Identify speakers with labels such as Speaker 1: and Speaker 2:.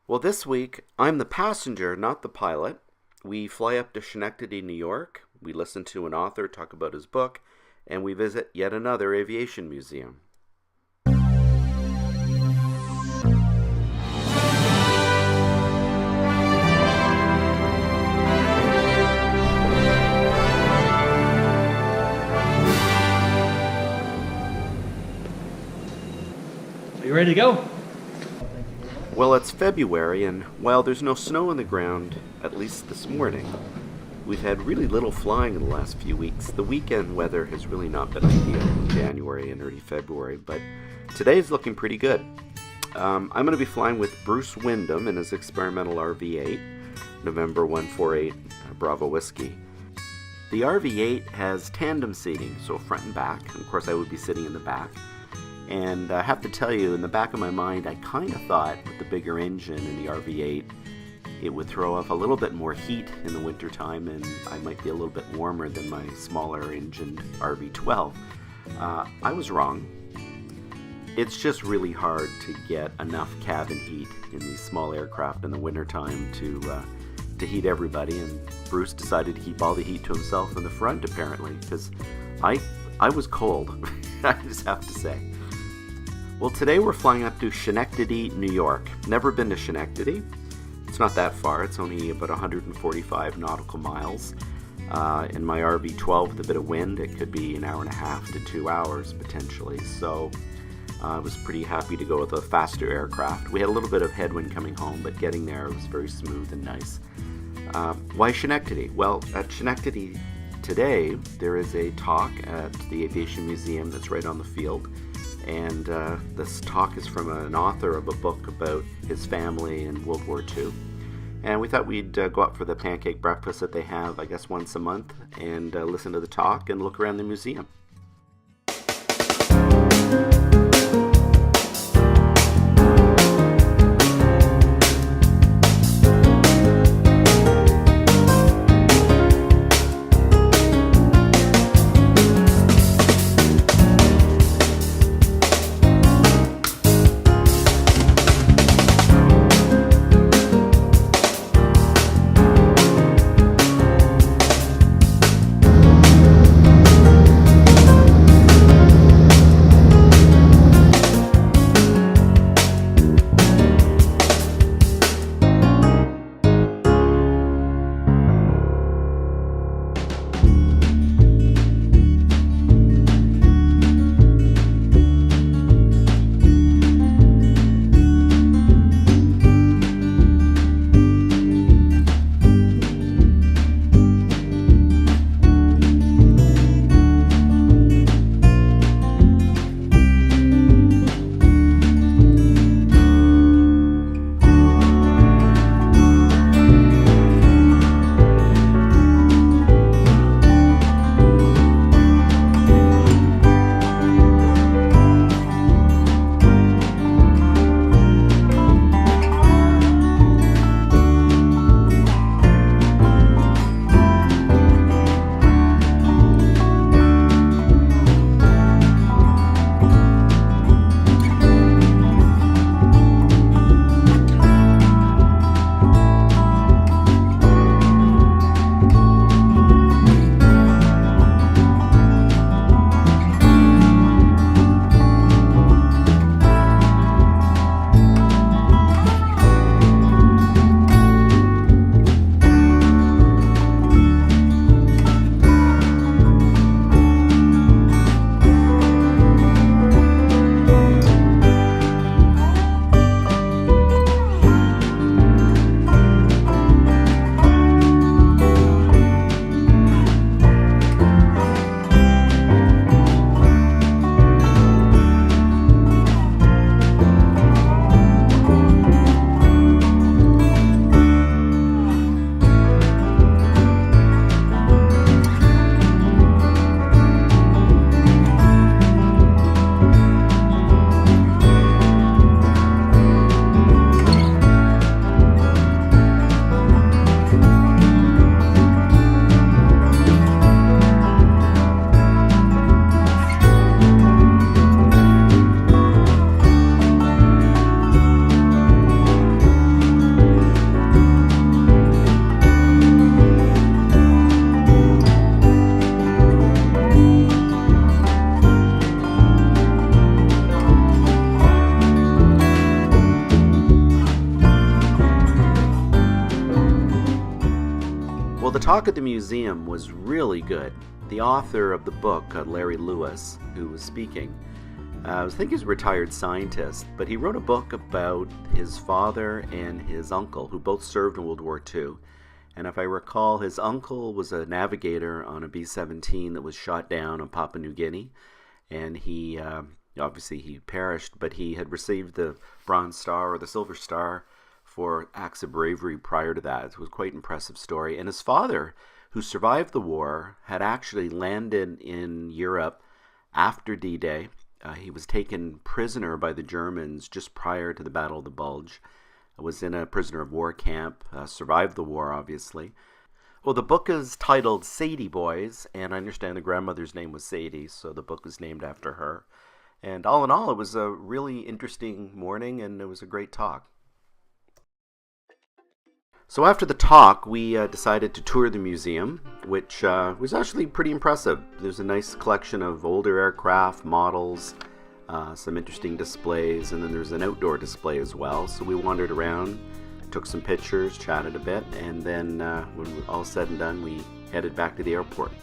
Speaker 1: Well, this week, I'm the passenger, not the pilot. We fly up to Schenectady, New York. We listen to an author talk about his book, and we visit yet another aviation museum.
Speaker 2: Are you ready to go?
Speaker 1: Well, it's February, and while there's no snow on the ground, at least this morning, we've had really little flying in the last few weeks. The weekend weather has really not been ideal in January and early February, but today's looking pretty good. I'm going to be flying with Bruce Wyndham in his experimental RV-8, November 148 Bravo Whiskey. The RV-8 has tandem seating, so front and back. And of course, I would be sitting in the back. And I have to tell you, in the back of my mind, I kind of thought with the bigger engine in the RV-8, it would throw off a little bit more heat in the wintertime, and I might be a little bit warmer than my smaller engined RV-12. I was wrong. It's just really hard to get enough cabin heat in these small aircraft in the wintertime to heat everybody, and Bruce decided to keep all the heat to himself in the front, apparently, because I was cold, I just have to say. Well, today we're flying up to Schenectady, New York. Never been to Schenectady. It's not that far. It's only about 145 nautical miles. In my RV-12 with a bit of wind, it could be an hour and a half to 2 hours potentially. So I was pretty happy to go with a faster aircraft. We had a little bit of headwind coming home, but getting there was very smooth and nice. Why Schenectady? Well, at Schenectady today, there is a talk at the Aviation Museum that's right on the field. And this talk is from an author of a book about his family in World War II. And we thought we'd go out for the pancake breakfast that they have, I guess, once a month, and listen to the talk and look around the museum. Well, the talk at the museum was really good. The author of the book, Larry Lewis, who was speaking, I think he's a retired scientist, but he wrote a book about his father and his uncle, who both served in World War II. And if I recall, his uncle was a navigator on a B-17 that was shot down on Papua New Guinea. And he, obviously he perished, but he had received the Bronze Star or the Silver Star for acts of bravery prior to that. It was quite an impressive story. And his father, who survived the war, had actually landed in Europe after D-Day. He was taken prisoner by the Germans just prior to the Battle of the Bulge. Was in a prisoner of war camp, survived the war, obviously. Well, the book is titled Sadie Boys, and I understand the grandmother's name was Sadie, so the book was named after her. And all in all, it was a really interesting morning, and it was a great talk. So after the talk, we decided to tour the museum, which was actually pretty impressive. There's a nice collection of older aircraft, models, some interesting displays, and then there's an outdoor display as well. So we wandered around, took some pictures, chatted a bit, and then when all said and done, we headed back to the airport.